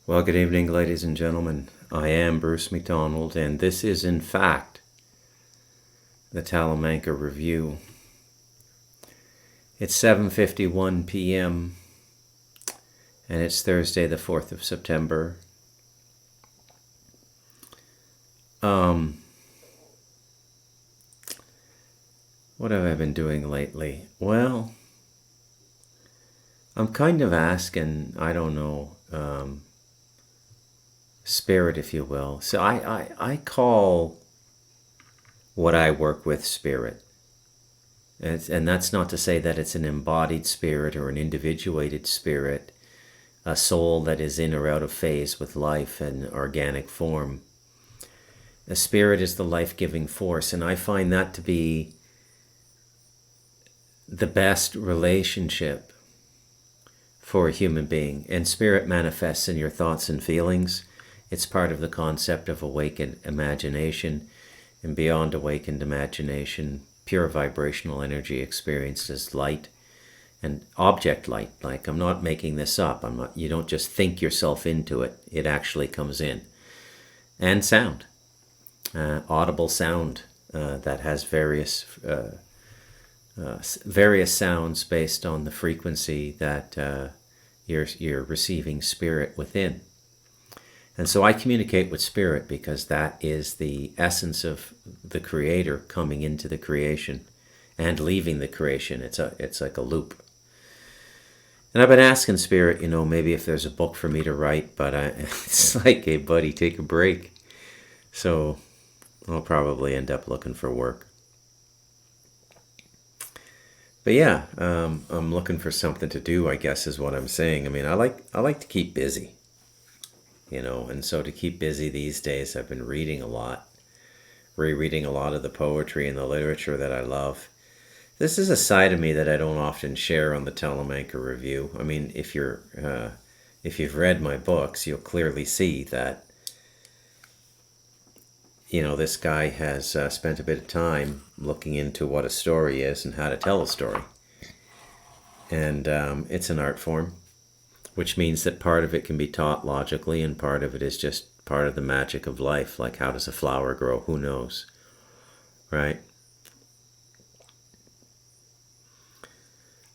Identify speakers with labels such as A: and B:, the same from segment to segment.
A: Well, good evening, ladies and gentlemen. I am Bruce MacDonald, and this is, in fact, the Talamanca Review. It's 7:51 p.m., and it's Thursday, the 4th of September. What have I been doing lately? Well, I'm kind of asking, I don't know, spirit, if you will. So I call what I work with spirit. And that's not to say that it's an embodied spirit or an individuated spirit, a soul that is in or out of phase with life and organic form. A spirit is the life-giving force, and I find that to be the best relationship for a human being. And spirit manifests in your thoughts and feelings. It's part of the concept of awakened imagination, and beyond awakened imagination, pure vibrational energy experienced as light and object light. Like, I'm not making this up. You don't just think yourself into it. It actually comes in. And sound, audible sound that has various sounds based on the frequency that you're receiving spirit within. And so I communicate with spirit because that is the essence of the creator coming into the creation and leaving the creation. It's like a loop. And I've been asking spirit, maybe if there's a book for me to write, but it's like, hey buddy, take a break. So I'll probably end up looking for work. But yeah, I'm looking for something to do, I guess is what I'm saying. I mean, I like to keep busy. And so to keep busy these days, I've been reading a lot, rereading a lot of the poetry and the literature that I love. This is a side of me that I don't often share on the Talamanca Review. I mean, if you've read my books, you'll clearly see that, this guy has spent a bit of time looking into what a story is and how to tell a story. And it's an art form, which means that part of it can be taught logically and part of it is just part of the magic of life. Like, how does a flower grow? Who knows? Right?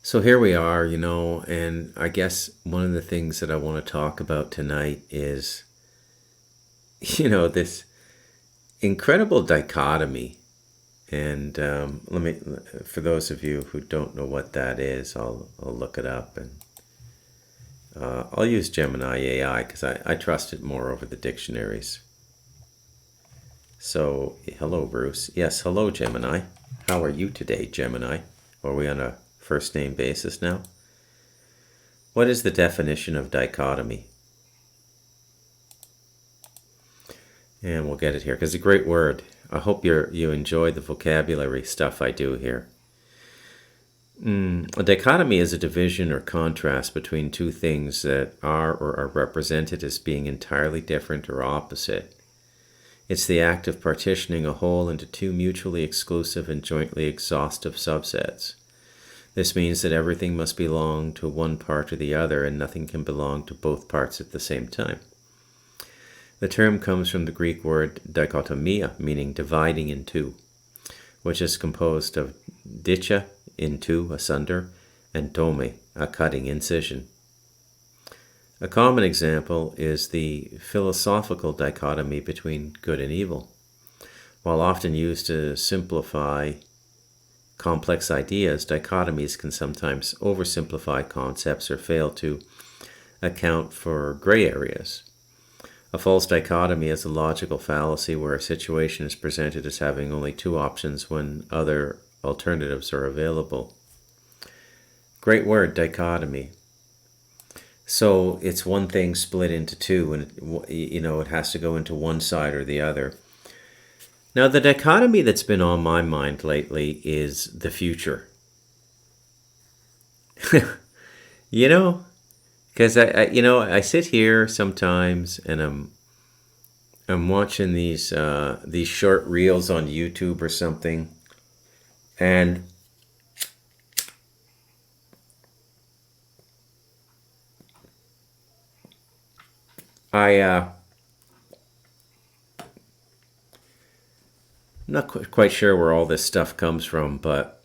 A: So here we are, and I guess one of the things that I want to talk about tonight is, this incredible dichotomy. And for those of you who don't know what that is, I'll look it up, and I'll use Gemini AI because I trust it more over the dictionaries. So, hello, Bruce. Yes, hello, Gemini. How are you today, Gemini? Are we on a first name basis now? What is the definition of dichotomy? And we'll get it here because it's a great word. I hope you enjoy the vocabulary stuff I do here. A dichotomy is a division or contrast between two things that are or are represented as being entirely different or opposite. It's the act of partitioning a whole into two mutually exclusive and jointly exhaustive subsets. This means that everything must belong to one part or the other, and nothing can belong to both parts at the same time. The term comes from the Greek word dichotomia, meaning dividing in two, which is composed of dicha, in two, asunder, and tome, a cutting incision. A common example is the philosophical dichotomy between good and evil. While often used to simplify complex ideas, dichotomies can sometimes oversimplify concepts or fail to account for gray areas. A false dichotomy is a logical fallacy where a situation is presented as having only two options when other alternatives are available. Great word, dichotomy. So it's one thing split into two, and it has to go into one side or the other. Now, the dichotomy that's been on my mind lately is the future. Because I sit here sometimes and I'm watching these short reels on YouTube or something, and I'm not quite sure where all this stuff comes from, but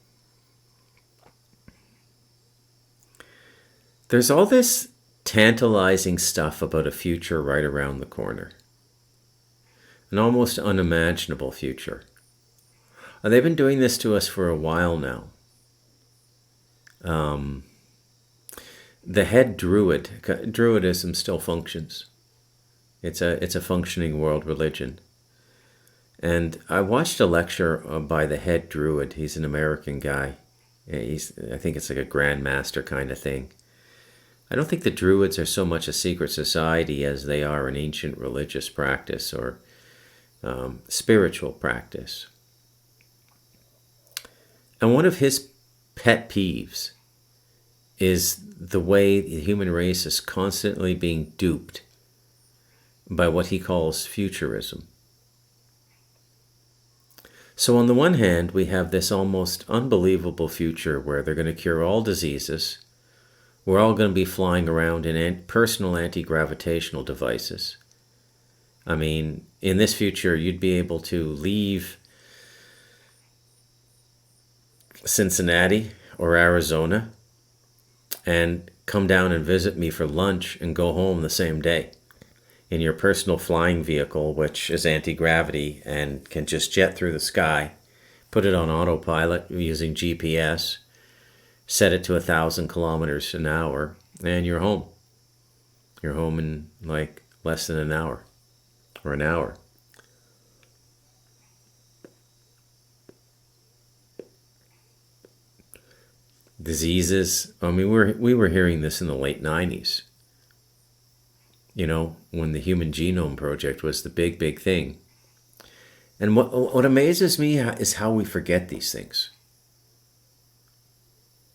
A: there's all this tantalizing stuff about a future right around the corner. An almost unimaginable future. They've been doing this to us for a while now. The head Druidism still functions. It's a functioning world religion. And I watched a lecture by the head Druid. He's an American guy. I think it's like a grandmaster kind of thing. I don't think the Druids are so much a secret society as they are an ancient religious practice or spiritual practice. And one of his pet peeves is the way the human race is constantly being duped by what he calls futurism. So on the one hand, we have this almost unbelievable future where they're going to cure all diseases. We're all going to be flying around in personal anti-gravitational devices. I mean, in this future, you'd be able to leave Cincinnati or Arizona and come down and visit me for lunch and go home the same day in your personal flying vehicle, which is anti-gravity and can just jet through the sky, put it on autopilot using GPS, set it to 1,000 kilometers an hour, and you're home. You're home in like less than an hour or an hour. Diseases, I mean, we were hearing this in the late 90s. You know, when the Human Genome Project was the big thing. And what amazes me is how we forget these things.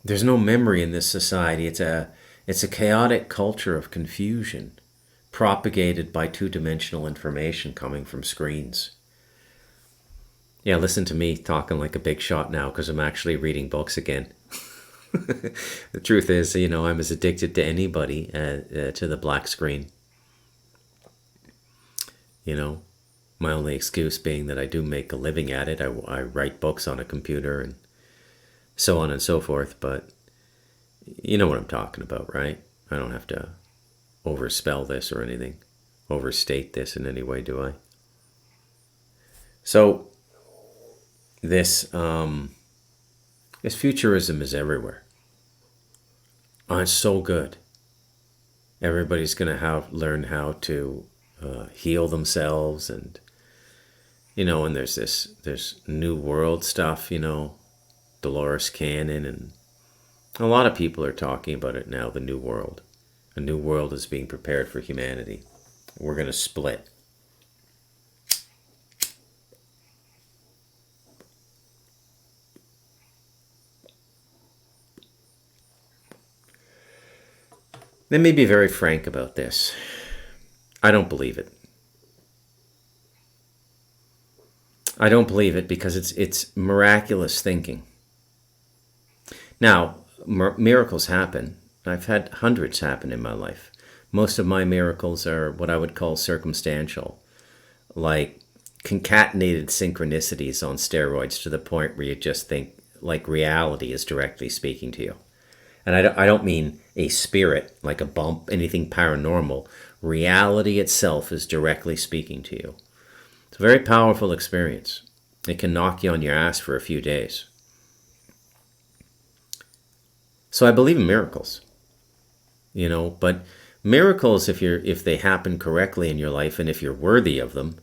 A: There's no memory in this society. It's a chaotic culture of confusion propagated by two-dimensional information coming from screens. Yeah, listen to me talking like a big shot now because I'm actually reading books again. The truth is, you know, I'm as addicted to anybody to the black screen. You know, my only excuse being that I do make a living at it. I write books on a computer and so on and so forth, but you know what I'm talking about, right? I don't have to overspell this or anything, overstate this in any way, do I? So this futurism is everywhere. Oh, it's so good. Everybody's going to learn how to heal themselves, and you know, and there's new world stuff, you know, Dolores Cannon, and a lot of people are talking about it now. The new world, a new world is being prepared for humanity. We're going to split. Let me be very frank about this. I don't believe it. I don't believe it because it's miraculous thinking. Now, miracles happen. I've had hundreds happen in my life. Most of my miracles are what I would call circumstantial, like concatenated synchronicities on steroids to the point where you just think like reality is directly speaking to you. And I don't mean a spirit, like a bump, anything paranormal. Reality itself is directly speaking to you. It's a very powerful experience. It can knock you on your ass for a few days. So I believe in miracles, you know, but miracles, if they happen correctly in your life and if you're worthy of them,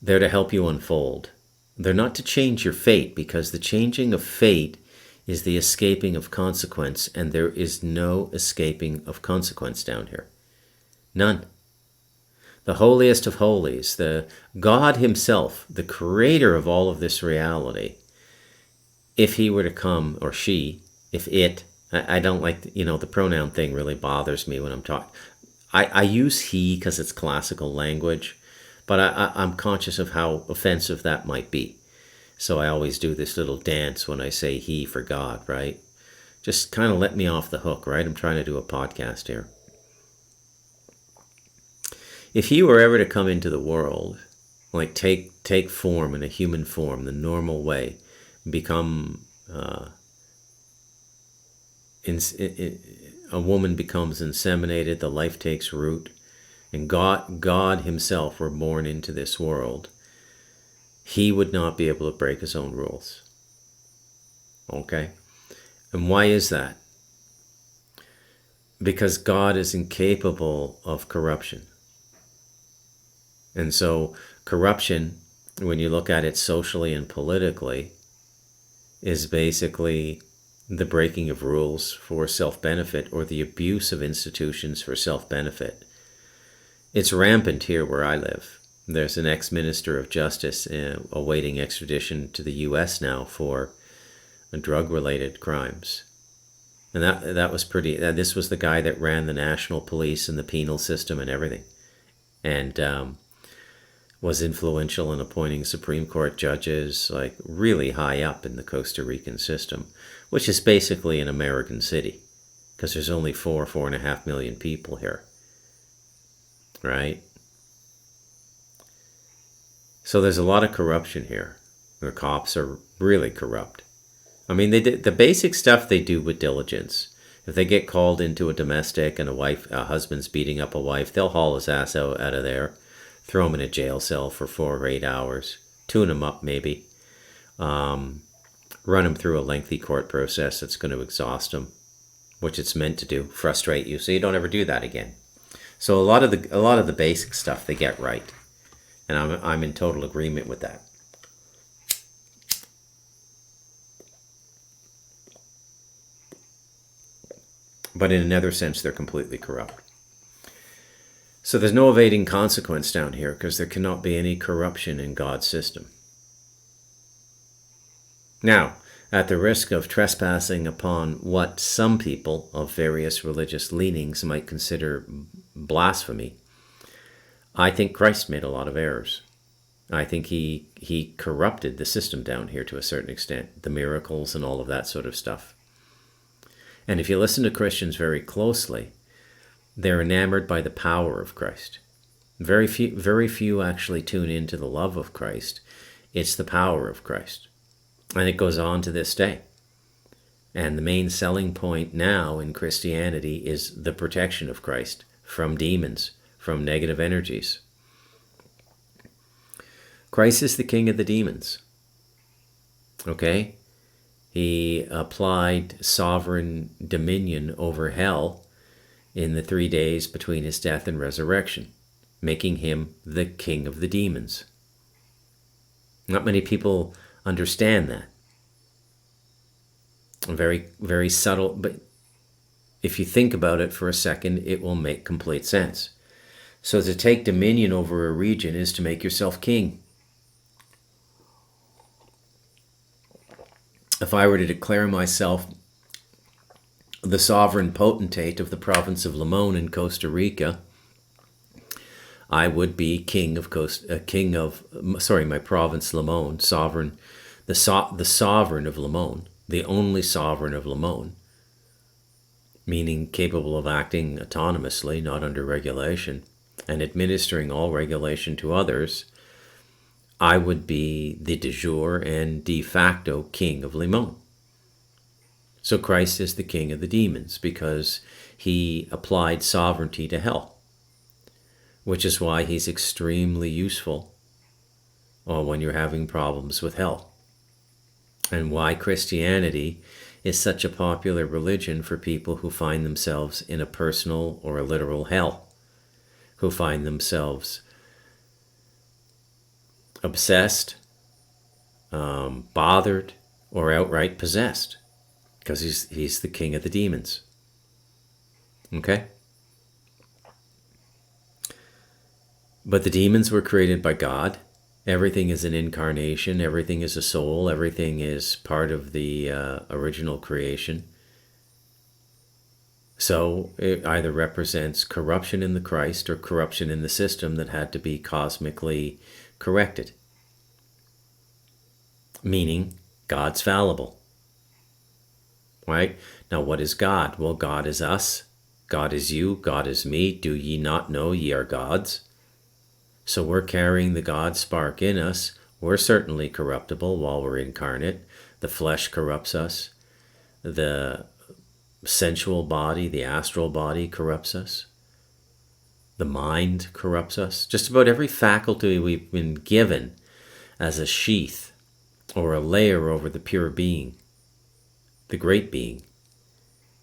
A: they're to help you unfold. They're not to change your fate, because the changing of fate is the escaping of consequence, and there is no escaping of consequence down here. None. The holiest of holies, the God himself, the creator of all of this reality, if he were to come, or she, if it, I don't like, you know, the pronoun thing really bothers me when I'm talking. I use he because it's classical language, but I'm conscious of how offensive that might be. So I always do this little dance when I say he for God, right? Just kind of let me off the hook, right? I'm trying to do a podcast here. If he were ever to come into the world, like take form in a human form, the normal way, become a woman becomes inseminated, the life takes root, and God himself were born into this world, he would not be able to break his own rules. Okay? And why is that? Because God is incapable of corruption. And so corruption, when you look at it socially and politically, is basically the breaking of rules for self-benefit or the abuse of institutions for self-benefit. It's rampant here where I live. There's an ex-minister of justice awaiting extradition to the U.S. now for drug-related crimes. And that was pretty... this was the guy that ran the national police and the penal system and everything. And was influential in appointing Supreme Court judges, like really high up in the Costa Rican system, which is basically an American city, because there's only 4.5 million people here, right? So there's a lot of corruption here. The cops are really corrupt. I mean, they did the basic stuff they do with diligence. If they get called into a domestic and a husband's beating up a wife, they'll haul his ass out of there, throw him in a jail cell for 4 or 8 hours, tune him up maybe, run him through a lengthy court process that's going to exhaust him, which it's meant to do, frustrate you, so you don't ever do that again. So a lot of the basic stuff they get right, and I'm in total agreement with that. But in another sense, they're completely corrupt. So there's no evading consequence down here, because there cannot be any corruption in God's system. Now, at the risk of trespassing upon what some people of various religious leanings might consider blasphemy, I think Christ made a lot of errors. I think he corrupted the system down here to a certain extent, the miracles and all of that sort of stuff. And if you listen to Christians very closely, they're enamored by the power of Christ. Very few actually tune into the love of Christ. It's the power of Christ. And it goes on to this day. And the main selling point now in Christianity is the protection of Christ from demons, from negative energies. Christ is the king of the demons. Okay? He applied sovereign dominion over hell in the 3 days between his death and resurrection, making him the king of the demons. Not many people understand that. Very, very subtle, but if you think about it for a second, it will make complete sense. So to take dominion over a region is to make yourself king. If I were to declare myself the sovereign potentate of the province of Limon in Costa Rica, I would be king of my province Limon, sovereign, the sovereign of Limon, the only sovereign of Limon, meaning capable of acting autonomously, not under regulation, and administering all regulation to others. I would be the de jure and de facto king of Limon. So Christ is the king of the demons because he applied sovereignty to hell, which is why he's extremely useful when you're having problems with hell, and why Christianity is such a popular religion for people who find themselves in a personal or a literal hell, who find themselves obsessed, bothered, or outright possessed, because he's the king of the demons. Okay? But the demons were created by God. Everything is an incarnation. Everything is a soul. Everything is part of the original creation. So it either represents corruption in the Christ or corruption in the system that had to be cosmically corrected. Meaning, God's fallible. Right? Now, what is God? Well, God is us. God is you. God is me. Do ye not know ye are gods? So we're carrying the God spark in us. We're certainly corruptible while we're incarnate. The flesh corrupts us. The sensual body, the astral body corrupts us. The mind corrupts us. Just about every faculty we've been given as a sheath or a layer over the pure being, the great being,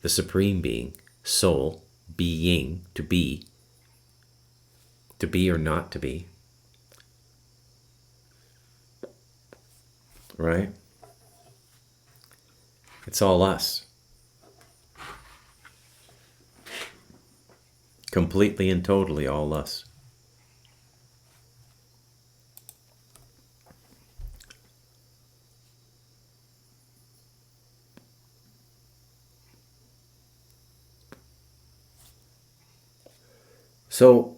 A: the supreme being, soul, being, to be or not to be, right? It's all us. Completely and totally all us. So,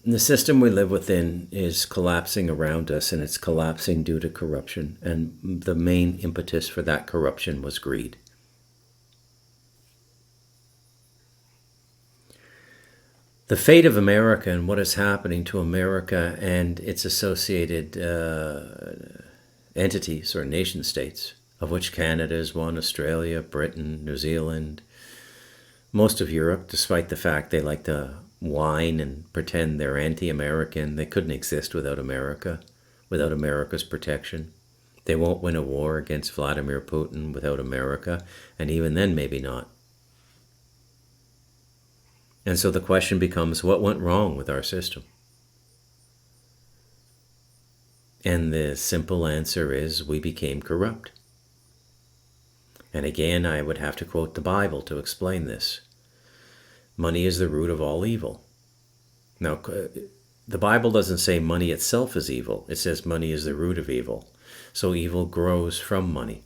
A: the system we live within is collapsing around us, and it's collapsing due to corruption. And the main impetus for that corruption was greed. The fate of America and what is happening to America and its associated entities or nation states, of which Canada is one, Australia, Britain, New Zealand, most of Europe, despite the fact they like to whine and pretend they're anti-American. They couldn't exist without America, without America's protection. They won't win a war against Vladimir Putin without America, and even then maybe not. And so the question becomes, what went wrong with our system? And the simple answer is, we became corrupt. And again, I would have to quote the Bible to explain this. Money is the root of all evil. Now, the Bible doesn't say money itself is evil. It says money is the root of evil. So evil grows from money.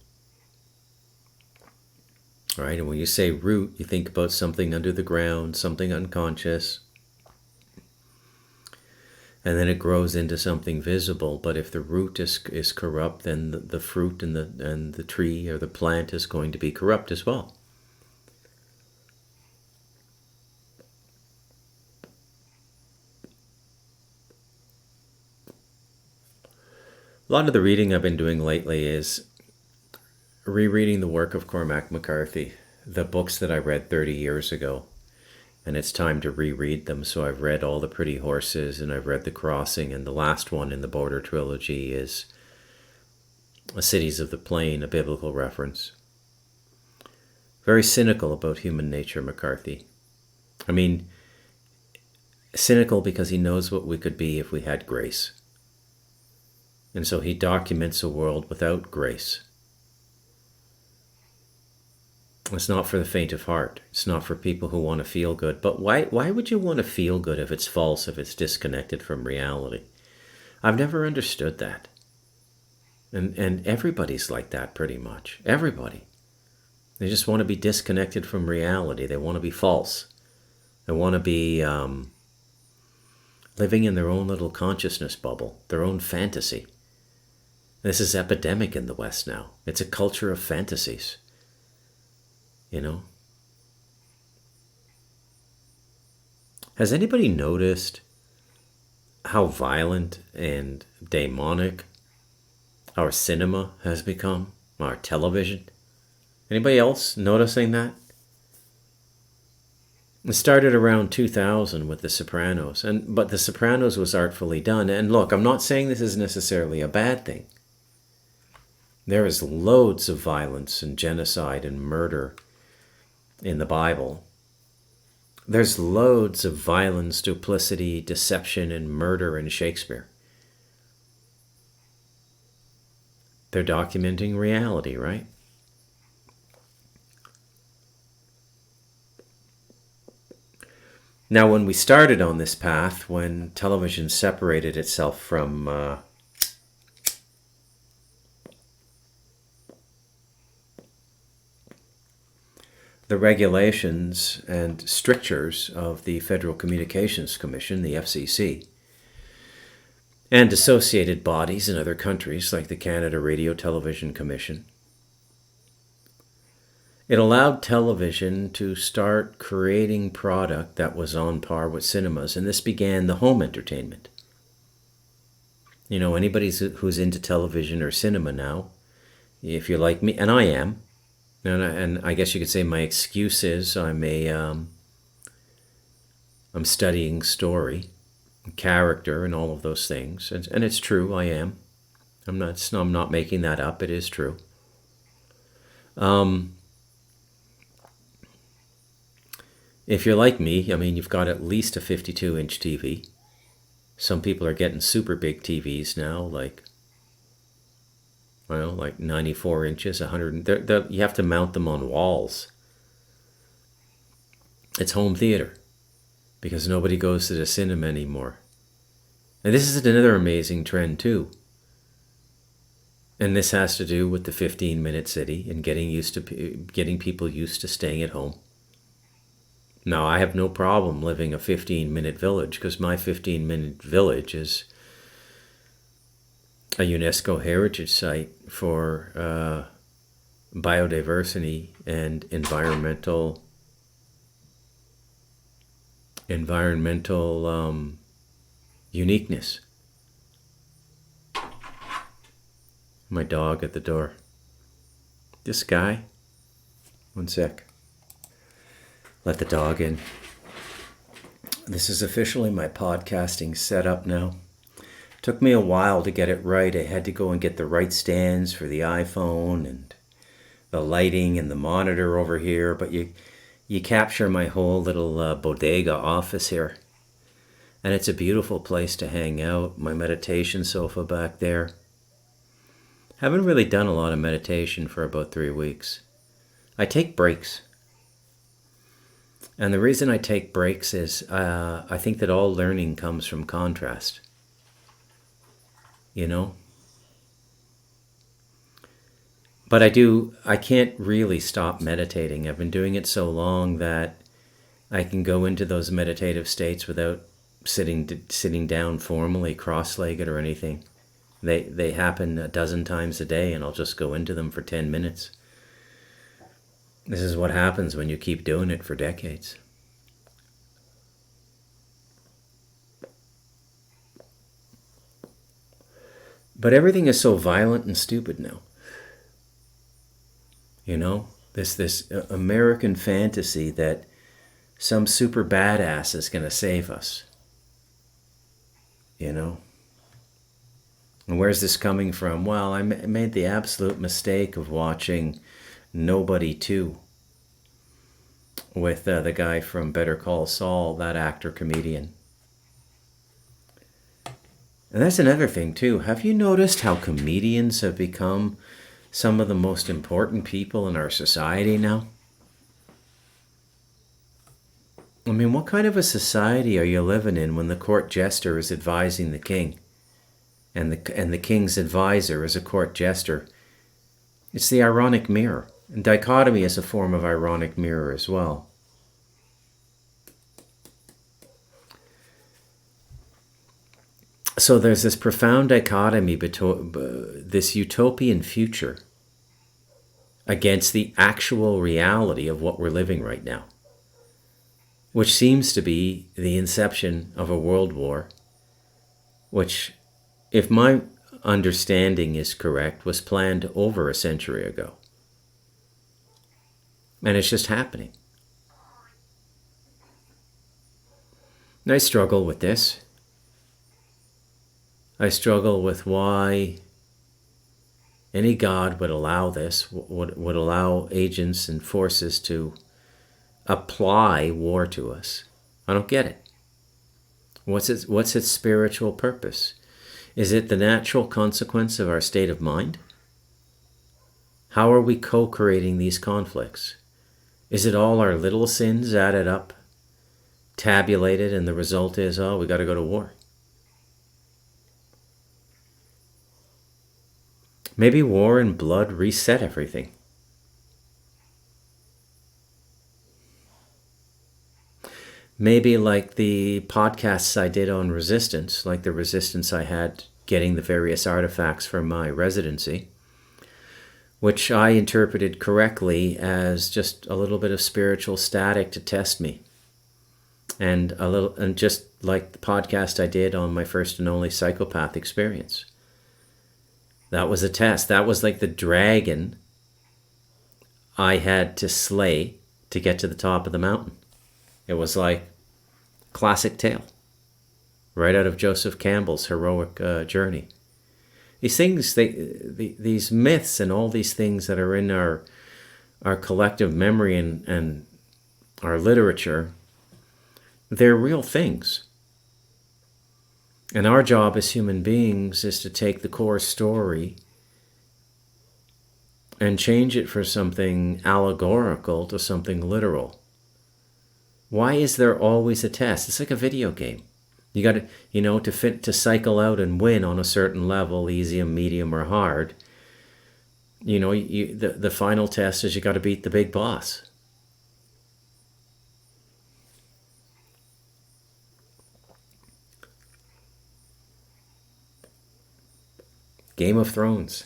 A: Right? And when you say root, you think about something under the ground, something unconscious. And then it grows into something visible. But if the root is corrupt, then the fruit and the tree or the plant is going to be corrupt as well. A lot of the reading I've been doing lately is rereading the work of Cormac McCarthy, the books that I read 30 years ago. And it's time to reread them. So I've read All the Pretty Horses, and I've read The Crossing, and the last one in the Border trilogy is Cities of the Plain, a biblical reference. Very cynical about human nature, McCarthy. I mean, cynical because he knows what we could be if we had grace. And so he documents a world without grace. It's not for the faint of heart. It's not for people who want to feel good. But why would you want to feel good if it's false, if it's disconnected from reality? I've never understood that. And everybody's like that pretty much. Everybody. They just want to be disconnected from reality. They want to be false. They want to be living in their own little consciousness bubble, their own fantasy. This is epidemic in the West now. It's a culture of fantasies. You know? Has anybody noticed how violent and demonic our cinema has become? Our television? Anybody else noticing that? It started around 2000 with The Sopranos, but The Sopranos was artfully done. And look, I'm not saying this is necessarily a bad thing. There is loads of violence and genocide and murder in the Bible. There's loads of violence, duplicity, deception, and murder in Shakespeare. They're documenting reality, right? Now, when we started on this path, when television separated itself from the regulations and strictures of the Federal Communications Commission, the FCC, and associated bodies in other countries like the Canada Radio Television Commission, It allowed television to start creating product that was on par with cinemas, and this began the home entertainment. You know, anybody who's into television or cinema now, if you're like me, and I am, and I guess you could say my excuse is I'm studying story, character, and all of those things, and it's true. I am. I'm not making that up. It is true. If you're like me, I mean, you've got at least a 52-inch TV. Some people are getting super big TVs now, like 94 inches, 100. You have to mount them on walls. It's home theater because nobody goes to the cinema anymore. And this is another amazing trend too. And this has to do with the 15-minute city and getting people used to staying at home. Now, I have no problem living a 15-minute village because my 15-minute village is a UNESCO heritage site for biodiversity and environmental uniqueness. My dog at the door. This guy. One sec. Let the dog in. This is officially my podcasting setup now. Took me a while to get it right. I had to go and get the right stands for the iPhone and the lighting and the monitor over here. But you capture my whole little bodega office here. And it's a beautiful place to hang out. My meditation sofa back there. Haven't really done a lot of meditation for about 3 weeks. I take breaks. And the reason I take breaks is I think that all learning comes from contrast. You know? But I can't really stop meditating. I've been doing it so long that I can go into those meditative states without sitting down formally, cross-legged or anything. They happen a dozen times a day and I'll just go into them for 10 minutes. This is what happens when you keep doing it for decades. But everything is so violent and stupid now. You know, this American fantasy that some super badass is going to save us. You know? And where's this coming from? Well, I made the absolute mistake of watching Nobody 2 with the guy from Better Call Saul, that actor-comedian. And that's another thing too. Have you noticed how comedians have become some of the most important people in our society now? I mean, what kind of a society are you living in when the court jester is advising the king? And the king's advisor is a court jester. It's the ironic mirror. And dichotomy is a form of ironic mirror as well. So there's this profound dichotomy between this utopian future against the actual reality of what we're living right now, which seems to be the inception of a world war, which, if my understanding is correct, was planned over a century ago. And it's just happening. And I struggle with this. I struggle with why any God would allow this, would allow agents and forces to apply war to us. I don't get it. What's its spiritual purpose? Is it the natural consequence of our state of mind? How are we co-creating these conflicts? Is it all our little sins added up, tabulated, and the result is, oh, we got to go to war? Maybe war and blood reset everything. Maybe like the podcasts I did on resistance, like the resistance I had getting the various artifacts from my residency, which I interpreted correctly as just a little bit of spiritual static to test me. And just like the podcast I did on my first and only psychopath experience. That was a test. That was like the dragon I had to slay to get to the top of the mountain. It was like classic tale, right out of Joseph Campbell's heroic journey. These things, these myths and all these things that are in our collective memory and our literature, they're real things. And our job as human beings is to take the core story and change it from something allegorical to something literal. Why is there always a test? It's like a video game. You got to, to cycle out and win on a certain level, easy, medium, or hard. The final test is you got to beat the big boss. Game of Thrones.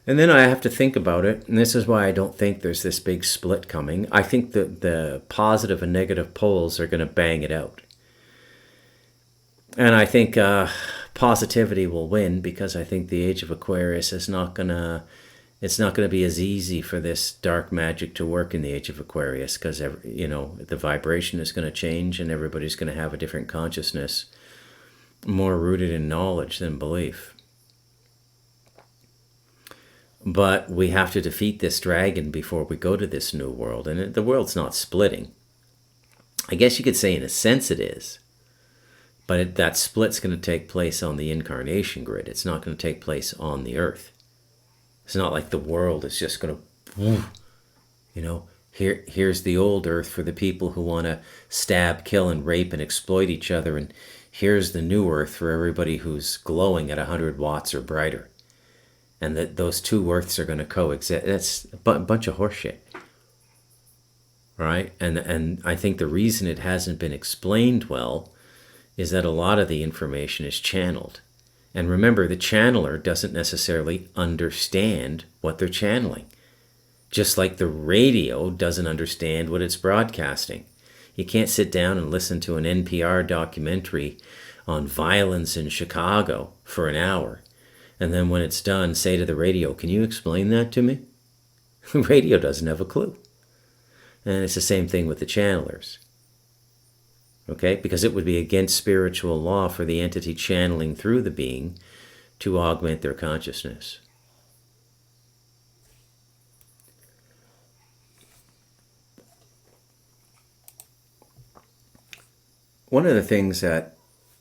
A: And then I have to think about it, and this is why I don't think there's this big split coming. I think that the positive and negative poles are going to bang it out. And I think positivity will win, because I think the Age of Aquarius is not going to... It's not going to be as easy for this dark magic to work in the Age of Aquarius, because the vibration is going to change and everybody's going to have a different consciousness, more rooted in knowledge than belief. But we have to defeat this dragon before we go to this new world, and the world's not splitting. I guess you could say in a sense it is, but that split's going to take place on the incarnation grid. It's not going to take place on the earth. It's not like the world is just going to, here's the old earth for the people who want to stab, kill, and rape and exploit each other, and here's the new earth for everybody who's glowing at 100 watts or brighter. And that those two earths are going to coexist. That's a bunch of horseshit, right? And I think the reason it hasn't been explained well is that a lot of the information is channeled. And remember, the channeler doesn't necessarily understand what they're channeling. Just like the radio doesn't understand what it's broadcasting. You can't sit down and listen to an NPR documentary on violence in Chicago for an hour, and then when it's done, say to the radio, "Can you explain that to me?" The radio doesn't have a clue. And it's the same thing with the channelers. Okay? Because it would be against spiritual law for the entity channeling through the being to augment their consciousness. One of the things that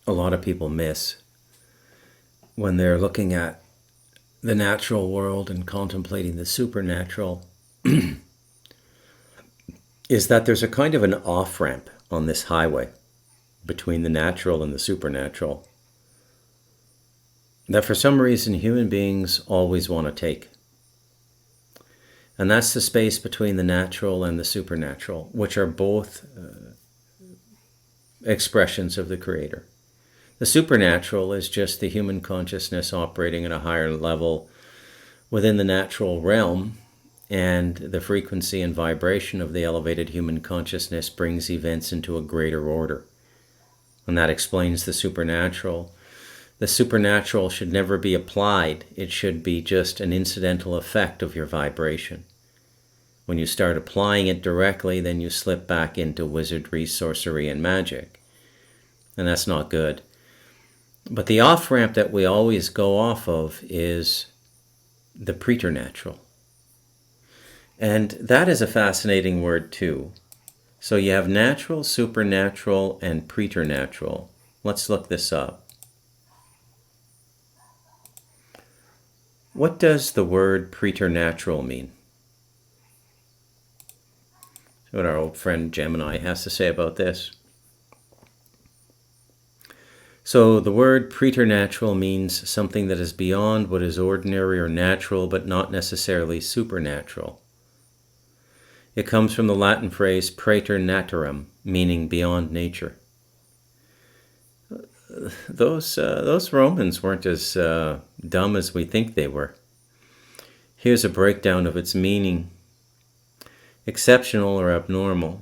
A: a lot of people miss when they're looking at the natural world and contemplating the supernatural is that there's a kind of an off-ramp on this highway between the natural and the supernatural that for some reason human beings always want to take. And that's the space between the natural and the supernatural, which are both expressions of the Creator. The supernatural is just the human consciousness operating at a higher level within the natural realm, and the frequency and vibration of the elevated human consciousness brings events into a greater order. And that explains the supernatural. The supernatural should never be applied. It should be just an incidental effect of your vibration. When you start applying it directly, then you slip back into wizardry, sorcery, and magic. And that's not good. But the off-ramp that we always go off of is the preternatural. And that is a fascinating word too. So you have natural, supernatural, and preternatural. Let's look this up. What does the word preternatural mean? See what our old friend Gemini has to say about this. So the word preternatural means something that is beyond what is ordinary or natural, but not necessarily supernatural. It comes from the Latin phrase praeternaturam, meaning beyond nature. those Romans weren't as dumb as we think they were. Here's a breakdown of its meaning. Exceptional or abnormal.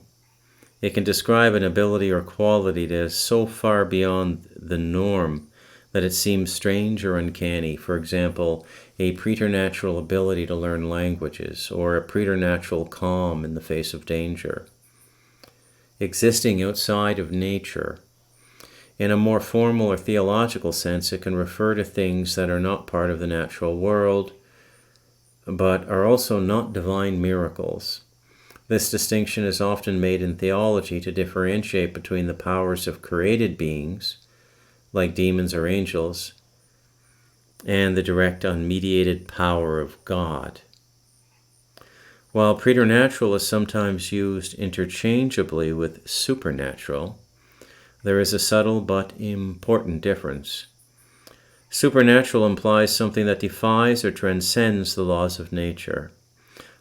A: It can describe an ability or quality that is so far beyond the norm that it seems strange or uncanny. For example, a preternatural ability to learn languages, or a preternatural calm in the face of danger. Existing outside of nature. In a more formal or theological sense, it can refer to things that are not part of the natural world, but are also not divine miracles. This distinction is often made in theology to differentiate between the powers of created beings, like demons or angels, and the direct unmediated power of God. While preternatural is sometimes used interchangeably with supernatural, there is a subtle but important difference. Supernatural implies something that defies or transcends the laws of nature,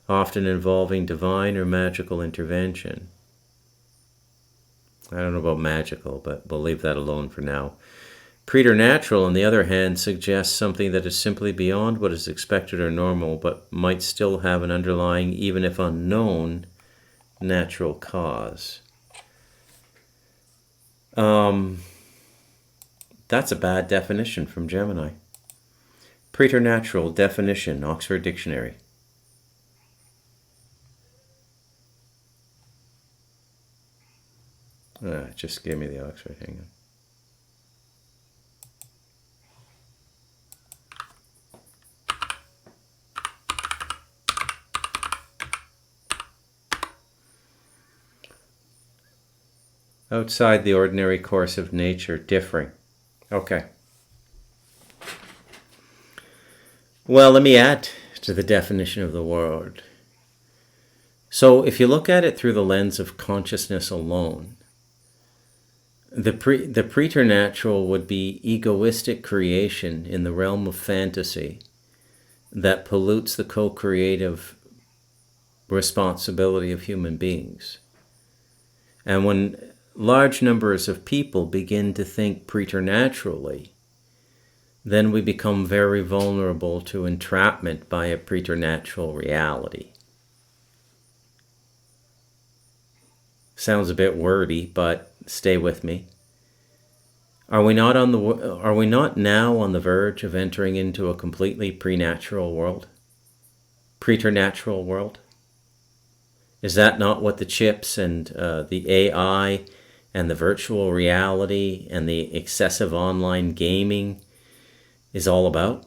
A: often involving divine or magical intervention. I don't know about magical, but we'll leave that alone for now. Preternatural, on the other hand, suggests something that is simply beyond what is expected or normal, but might still have an underlying, even if unknown, natural cause. That's a bad definition from Gemini. Preternatural definition, Oxford Dictionary. Just give me the Oxford, hang on. Outside the ordinary course of nature, differing. Okay. Well, let me add to the definition of the word. So if you look at it through the lens of consciousness alone, the preternatural would be egoistic creation in the realm of fantasy that pollutes the co-creative responsibility of human beings. And when large numbers of people begin to think preternaturally, then we become very vulnerable to entrapment by a preternatural reality. Sounds a bit wordy, but stay with me. Are we not now on the verge of entering into a completely preternatural world? Preternatural world? Is that not what the chips and the AI and the virtual reality and the excessive online gaming is all about?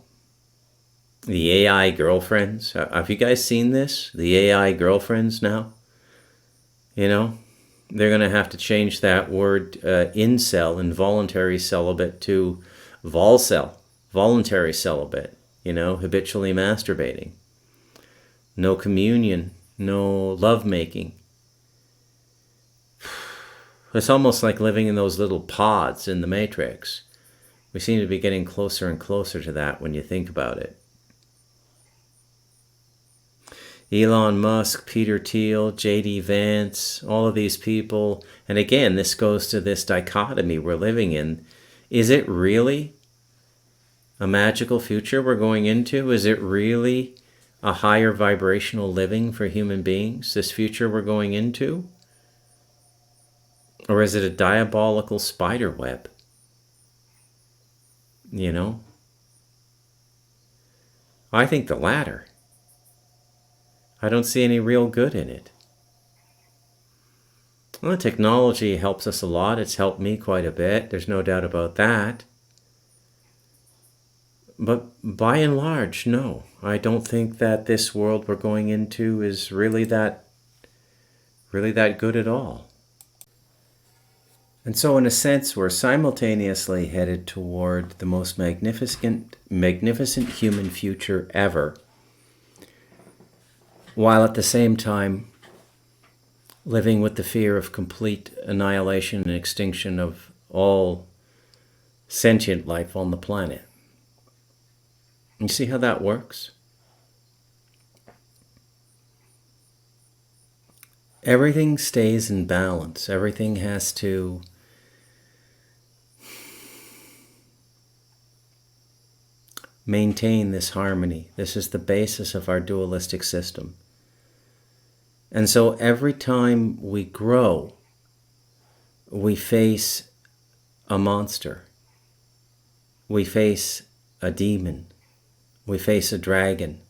A: The AI girlfriends. Have you guys seen this? The AI girlfriends now? You know, they're going to have to change that word incel, involuntary celibate, to volcel, voluntary celibate, habitually masturbating. No communion, no lovemaking. It's almost like living in those little pods in the Matrix. We seem to be getting closer and closer to that when you think about it. Elon Musk, Peter Thiel, J.D. Vance, all of these people. And again, this goes to this dichotomy we're living in. Is it really a magical future we're going into? Is it really a higher vibrational living for human beings, this future we're going into? Or is it a diabolical spider web? I think the latter. I don't see any real good in it. Well, technology helps us a lot. It's helped me quite a bit. There's no doubt about that. But by and large, no. I don't think that this world we're going into is really that good at all. And so in a sense, we're simultaneously headed toward the most magnificent human future ever, while at the same time living with the fear of complete annihilation and extinction of all sentient life on the planet. You see how that works? Everything stays in balance. Everything has to maintain this harmony. This is the basis of our dualistic system. And so every time we grow, we face a monster. We face a demon. We face a dragon.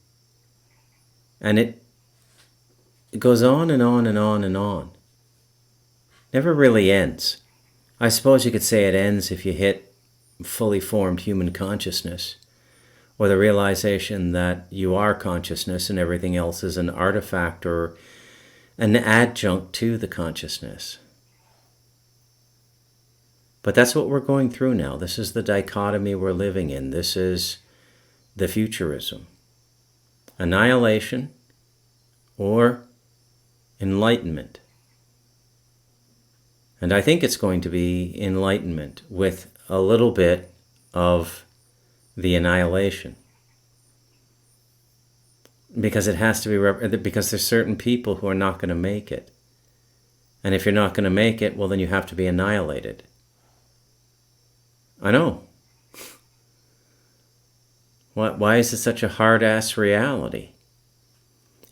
A: And it goes on and on and on and on. Never really ends. I suppose you could say it ends if you hit fully formed human consciousness, or the realization that you are consciousness and everything else is an artifact or an adjunct to the consciousness. But that's what we're going through now. This is the dichotomy we're living in. This is the futurism. Annihilation or enlightenment. And I think it's going to be enlightenment with a little bit of the annihilation. Because it has to be, because there's certain people who are not going to make it. And if you're not going to make it, well, then you have to be annihilated. I know. Why is it such a hard-ass reality?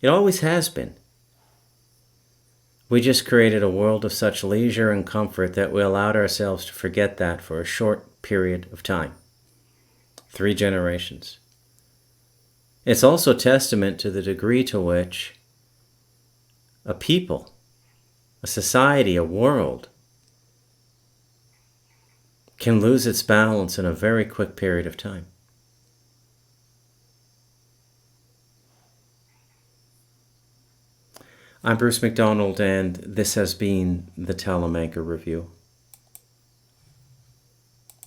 A: It always has been. We just created a world of such leisure and comfort that we allowed ourselves to forget that for a short period of time. 3 generations. It's also testament to the degree to which a people, a society, a world can lose its balance in a very quick period of time. I'm Bruce McDonald, and this has been the Telemanker Review.